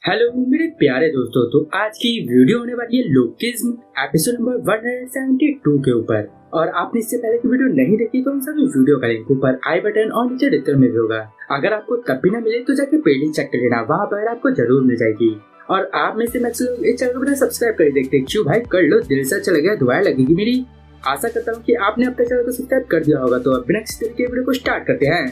Hello मेरे प्यारे दोस्तों, तो आज की वीडियो होने वाली है लोकिज्म एपिसोड नंबर 172 के ऊपर। और आपने इससे पहले की वीडियो नहीं देखी तो उन सभी वीडियो का लिंक ऊपर आई बटन और नीचे डिस्क्रिप्शन में भी होगा। अगर आपको तब भी ना मिले तो जाके पहले चेक कर लेना, वहाँ पर आपको जरूर मिल जाएगी। और आप में से मैक्सिमम लोग इस चैनल को सब्सक्राइब कर देखते क्यों भाई, कर लो, दिल से अच्छा लगे, दुआएं लगेगी मेरी। आशा करता हूँ कि आपने अब तक चैनल को सब्सक्राइब कर दिया होगा। तो अब बिना किसी तरीके वीडियो को स्टार्ट करते हैं।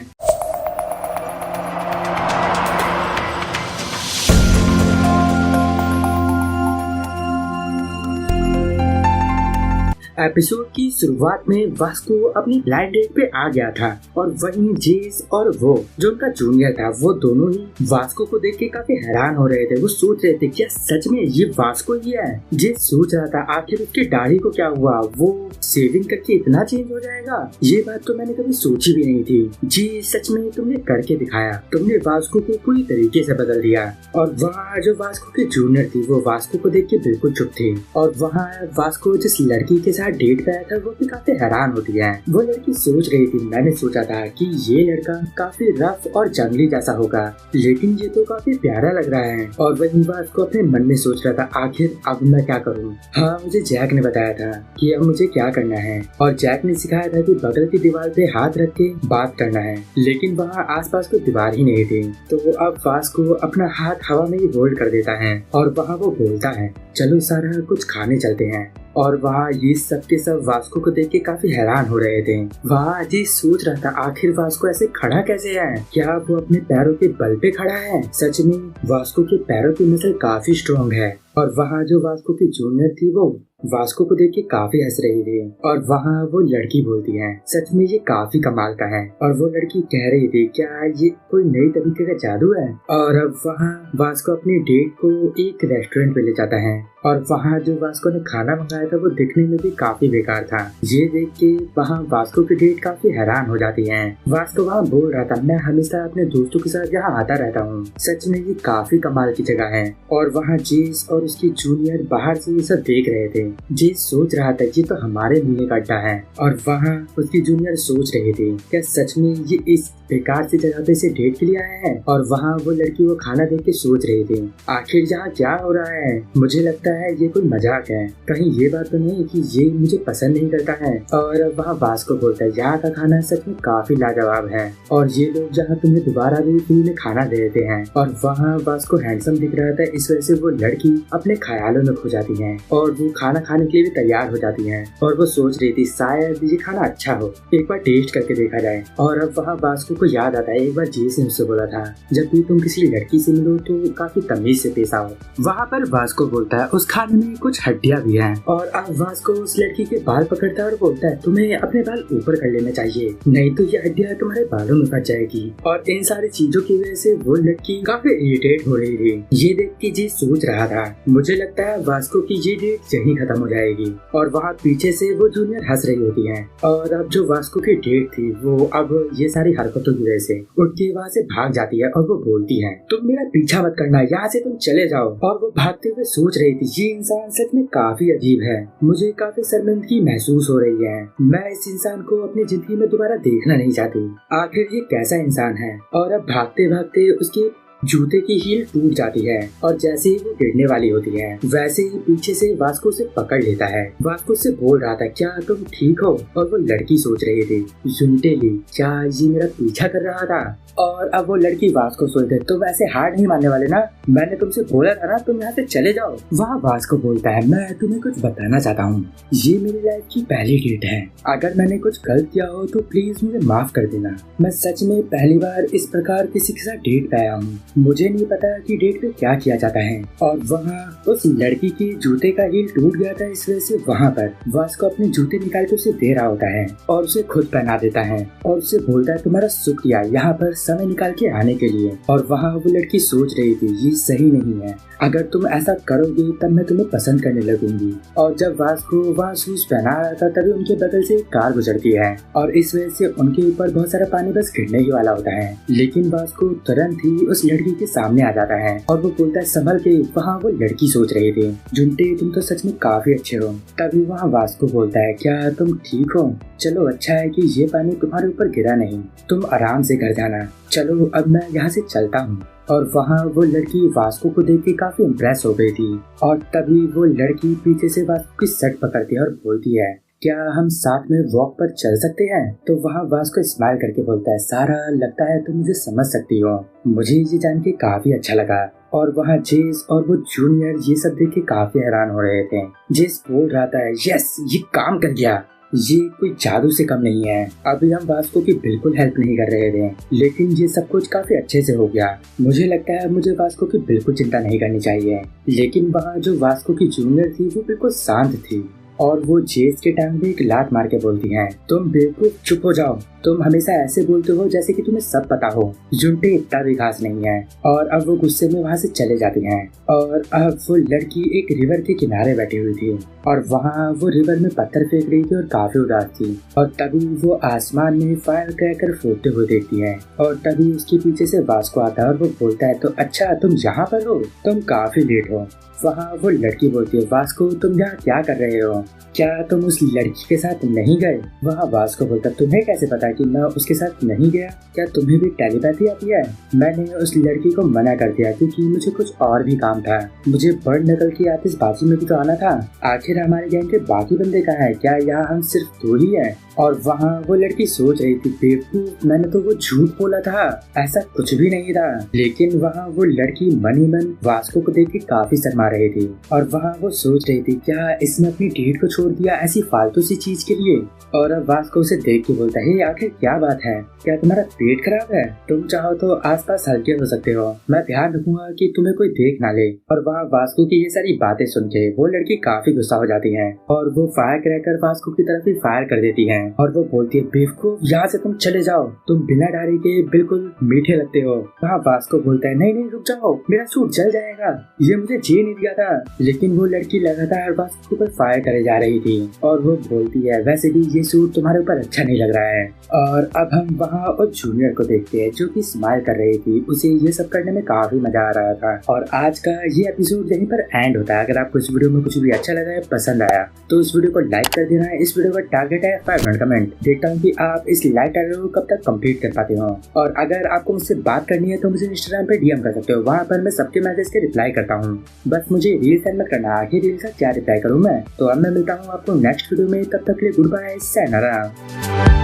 एपिसोड की शुरुआत में वास्को अपनी ब्लाइंड डेट पे आ गया था और वहीं जेस और वो जो उनका जूनियर था, वो दोनों ही वास्को को देख के काफी हैरान हो रहे थे। वो सोच रहे थे क्या सच में ये वास्को ही है। जेस सोच रहा था आखिर उसकी दाढ़ी को क्या हुआ, वो शेविंग करके इतना चेंज हो जाएगा। ये बात तो मैंने कभी सोची भी नहीं थी। जी सच में तुमने करके दिखाया, तुमने वास्को को पूरी तरीके से बदल दिया। और वहाँ जो वास्को की जूनियर थी वो वास्को को देख के बिल्कुल चुप थी। और वहाँ वास्को जिस लड़की के साथ डेट पे आया था वो भी काफी हैरान होती है। वो लड़की सोच रही थी, मैंने सोचा था कि ये लड़का काफी रफ और जंगली जैसा होगा, लेकिन ये तो काफी प्यारा लग रहा है। और वही बात को अपने मन में सोच रहा था, आखिर अब मैं क्या करूं। हाँ, मुझे जैक ने बताया था कि अब मुझे क्या करना है, और जैक ने सिखाया था कि बगल की दीवार पे हाथ रख के बात करना है, लेकिन वहाँ आसपास कोई दीवार ही नहीं थी। तो वो अब वास्को अपना हाथ हवा में ही होल्ड कर देता है और वहाँ वो बोलता है, चलो सारा कुछ खाने चलते हैं। और वहाँ ये सब के सब वास्को को देख के काफी हैरान हो रहे थे। वहाँ अजीज सोच रहा था आखिर वास्को ऐसे खड़ा कैसे है, क्या वो अपने पैरों के बल पे खड़ा है। सच में वास्को के पैरों की नस्ल काफी स्ट्रॉन्ग है। और वहाँ जो वास्को की जूनियर थी वो वास्को को देख के काफी हंस रही थी। और वहाँ वो लड़की बोलती है, सच में ये काफी कमाल का है। और वो लड़की कह रही थी, क्या ये कोई नई तरीके का जादू है। और अब वहाँ वास्को अपनी डेट को एक रेस्टोरेंट पे ले जाता है। और वहाँ जो वास्को ने खाना मंगाया था वो दिखने में भी काफी बेकार था। ये देख के वहाँ वास्को की डेट काफी हैरान हो जाती है। वास्को वहाँ बोल रहा था, मैं हमेशा अपने दोस्तों के साथ यहाँ आता रहता हूँ, सच में ये काफी कमाल की जगह है। और वहाँ जेस और उसकी जूनियर बाहर से ये सब देख रहे थे। जेस सोच रहा था ये तो हमारे मिलने का अड्डा है। और वहाँ उसकी जूनियर सोच रही थी, क्या सच में ये इस बेकार सी जगह पे से डेट के लिए आया है। और वहाँ वो लड़की वो खाना देख के सोच रही थी, आखिर यहाँ क्या हो रहा है। मुझे लगता है ये कोई मजाक है, कहीं ये बात तो नहीं कि ये मुझे पसंद नहीं करता है। और वहाँ वास्को बोलता है, यहाँ का खाना सच में काफी लाजवाब है और ये लोग जहाँ तुम्हें दोबारा भी फ्री में खाना दे देते हैं। और वहाँ वास्को हैंडसम दिख रहा था, इस वजह से वो लड़की अपने ख्यालों में खो जाती है और वो खाना खाने के लिए भी तैयार हो जाती है। और वो सोच रही थी शायद ये खाना अच्छा हो, एक बार टेस्ट करके देखा जाए। और अब वहाँ वास्को को याद आता है, एक बार जेस ने उससे बोला था, जब भी तुम किसी लड़की से मिलो तो काफी तमीज से पेश आओ। वहाँ पर वास्को बोलता है, उस खाने में कुछ हड्डियाँ भी हैं। और अब वास्को उस लड़की के बाल पकड़ता है और बोलता है, तुम्हें अपने बाल ऊपर कर लेना चाहिए, नहीं तो ये हड्डियाँ तुम्हारे बालों में फंस जाएगी। और इन सारी चीजों की वजह से वो लड़की काफी इरिटेट हो रही थी। ये देख के जेस सोच रहा था, मुझे लगता है वास्को की ये डेट यहीं खत्म हो जाएगी। और वहाँ पीछे से वो जूनियर हंस रही होती है। और अब जो वास्को की डेट थी वो अब ये सारी हरकतों की वजह से उठ के वहाँ से भाग जाती है। और वो बोलती है, तुम मेरा पीछा मत करना, यहाँ से तुम चले जाओ। और वो भागते हुए सोच रही थी, ये इंसान सच में काफी अजीब है, मुझे काफी शर्मिंदगी महसूस हो रही है, मैं इस इंसान को अपनी जिंदगी में दोबारा देखना नहीं चाहती, आखिर ये कैसा इंसान है। और अब भागते भागते उसके जूते की हील टूट जाती है और जैसे ही वो गिरने वाली होती है वैसे ही पीछे से वास्को से पकड़ लेता है। वास्को से बोल रहा था, क्या तुम ठीक हो। और वो लड़की सोच रही थी, यूनिटेली क्या ये मेरा पीछा कर रहा था। और अब वो लड़की वास्को सोचते, तो वैसे हार नहीं मानने वाले ना, मैंने तुमसे बोला था ना तुम यहाँ से चले जाओ। वहाँ वास्को बोलता है, मैं तुम्हें कुछ बताना चाहता हूँ, ये मेरी लाइफ की पहली डेट है, अगर मैंने कुछ गलत किया हो तो प्लीज मुझे माफ कर देना। मैं सच में पहली बार इस प्रकार किसी के साथ डेट पे आया हूँ, मुझे नहीं पता कि डेट पे क्या किया जाता है। और वहाँ उस लड़की की जूते का हील टूट गया था, इस वजह से वहाँ पर वास्को अपने जूते निकाल के उसे दे रहा होता है और उसे खुद पहना देता है और उसे बोलता है, तुम्हारा शुक्रिया यहाँ पर समय निकाल के आने के लिए। और वहाँ वो लड़की सोच रही थी, ये सही नहीं है, अगर तुम ऐसा करोगे तब मैं तुम्हें पसंद करने लगूंगी। और जब वास्को वहाँ शूज पहना रहा था तभी उनके बगल से एक कार गुजरती है और इस वजह से उनके ऊपर बहुत सारा पानी बस गिरने ही वाला होता है। लेकिन वास्को तुरंत ही उस लड़की के सामने आ जाता है और वो बोलता है संभल के। वहाँ वो लड़की सोच रही थी जुंटे तुम तो सच में काफी अच्छे हो। तभी वहाँ वास्को बोलता है क्या तुम ठीक हो? चलो अच्छा है कि ये पानी तुम्हारे ऊपर गिरा नहीं, तुम आराम से घर जाना। चलो अब मैं यहाँ से चलता हूँ। और वहाँ वो लड़की वास्को को देख के काफी इम्प्रेस हो गई थी और तभी वो लड़की पीछे से वास्को की शर्ट पकड़ती है और बोलती है क्या हम साथ में वॉक पर चल सकते हैं? तो वहाँ वास्को स्माइल करके बोलता है सारा लगता है तुम मुझे समझ सकती हो। मुझे ये जान के काफी अच्छा लगा। और वहाँ जेस और वो जूनियर ये सब देख के काफी हैरान हो रहे थे। जेस बोल रहा था यस ये काम कर गया, ये कोई जादू से कम नहीं है। अभी हम वास्को की बिल्कुल हेल्प नहीं कर रहे थे लेकिन ये सब कुछ काफी अच्छे से हो गया। मुझे लगता है मुझे वास्को की बिल्कुल चिंता नहीं करनी चाहिए। लेकिन वहाँ जो वास्को की जूनियर थी वो बिल्कुल शांत थी और वो जेस के टांग में एक लात मार के बोलती है तुम बेवकूफ चुप हो जाओ, तुम हमेशा ऐसे बोलते हो जैसे कि तुम्हें सब पता हो। जुंटे इतना भी खास नहीं है। और अब वो गुस्से में वहाँ से चले जाती हैं। और अब वो लड़की एक रिवर के किनारे बैठी हुई थी और वहाँ वो रिवर में पत्थर फेंक रही थी और काफी उदास थी। और तभी वो आसमान में फायर क्रैकर फूटते हुए देखती है और तभी उसके पीछे से वास्को आता है और वो बोलता है तो अच्छा तुम यहाँ पर हो, तुम काफी लेट हो। वहाँ वो लड़की बोलती है वास्को तुम यहाँ क्या कर रहे हो, क्या तुम उस लड़की के साथ नहीं गए? वहाँ वास्को बोलता तुम्हें कैसे पता कि मैं उसके साथ नहीं गया? क्या तुम्हें भी टेलीपैथी आती है? मैंने उस लड़की को मना कर दिया क्योंकि मुझे कुछ और भी काम था। मुझे बर्ड नकल की आतिशबाजी में भी तो आना था। आखिर हमारे गैंग के बाकी बंदे कहाँ हैं? क्या यहाँ हम सिर्फ दो ही हैं? और वहाँ वो लड़की सोच रही थी बेवकूफ मैंने तो वो झूठ बोला था, ऐसा कुछ भी नहीं था। लेकिन वहाँ वो लड़की मन ही मन वास्को को देख के काफी शर्मा रही थी और वहाँ वो सोच रही थी क्या इसने अपनी डेट को छोड़ दिया ऐसी फालतू सी चीज के लिए। और अब वास्को उसे देख के बोलता है आखिर क्या बात है, क्या तुम्हारा पेट खराब है? तुम चाहो तो आसपास हल्के हो सकते हो, मैं ध्यान रखूंगा कि तुम्हें कोई देख ना ले। और वहाँ वास्को की ये सारी बातें सुन के वो लड़की काफी गुस्सा हो जाती है और वो फायर क्रैकर वास्को की तरफ ही फायर कर देती है और वो बोलती है बेवकूफ यहाँ से तुम चले जाओ, तुम बिना डरे के बिल्कुल मीठे लगते हो। वहाँ वास्को बोलता है नहीं रुक जाओ, मेरा सूट जल जाएगा, ये मुझे जी नहीं दिया था। लेकिन वो लड़की लगातार वास्को के ऊपर फायर करे जा रही थी और वो बोलती है वैसे भी ये सूट तुम्हारे ऊपर अच्छा नहीं लग रहा है। और अब हम वहाँ और जूनियर को देखते हैं जो कि स्माइल कर रही थी, उसे ये सब करने में काफी मजा आ रहा था। और आज का ये एपिसोड यहीं पर एंड होता है। अगर आपको इस वीडियो में कुछ भी अच्छा लगा है, पसंद आया तो इस वीडियो को लाइक कर देना है। इस वीडियो का टारगेट है 500 कमेंट। देखता हूँ कि आप इस लाइक टारगेट को कब तक कंप्लीट कर पाते हो। और अगर आपको मुझसे बात करनी है तो मुझे इंस्टाग्राम पे डीएम कर सकते हो, वहाँ पर मैं सबके मैसेज के रिप्लाई करता हूँ। बस मुझे रील सेंड मत करना, आखिर रील का क्या रिप्लाई करूँ मैं। तो अब मैं मिलता हूँ आपको नेक्स्ट वीडियो में, तब तक के लिए गुड बाय, sayonara।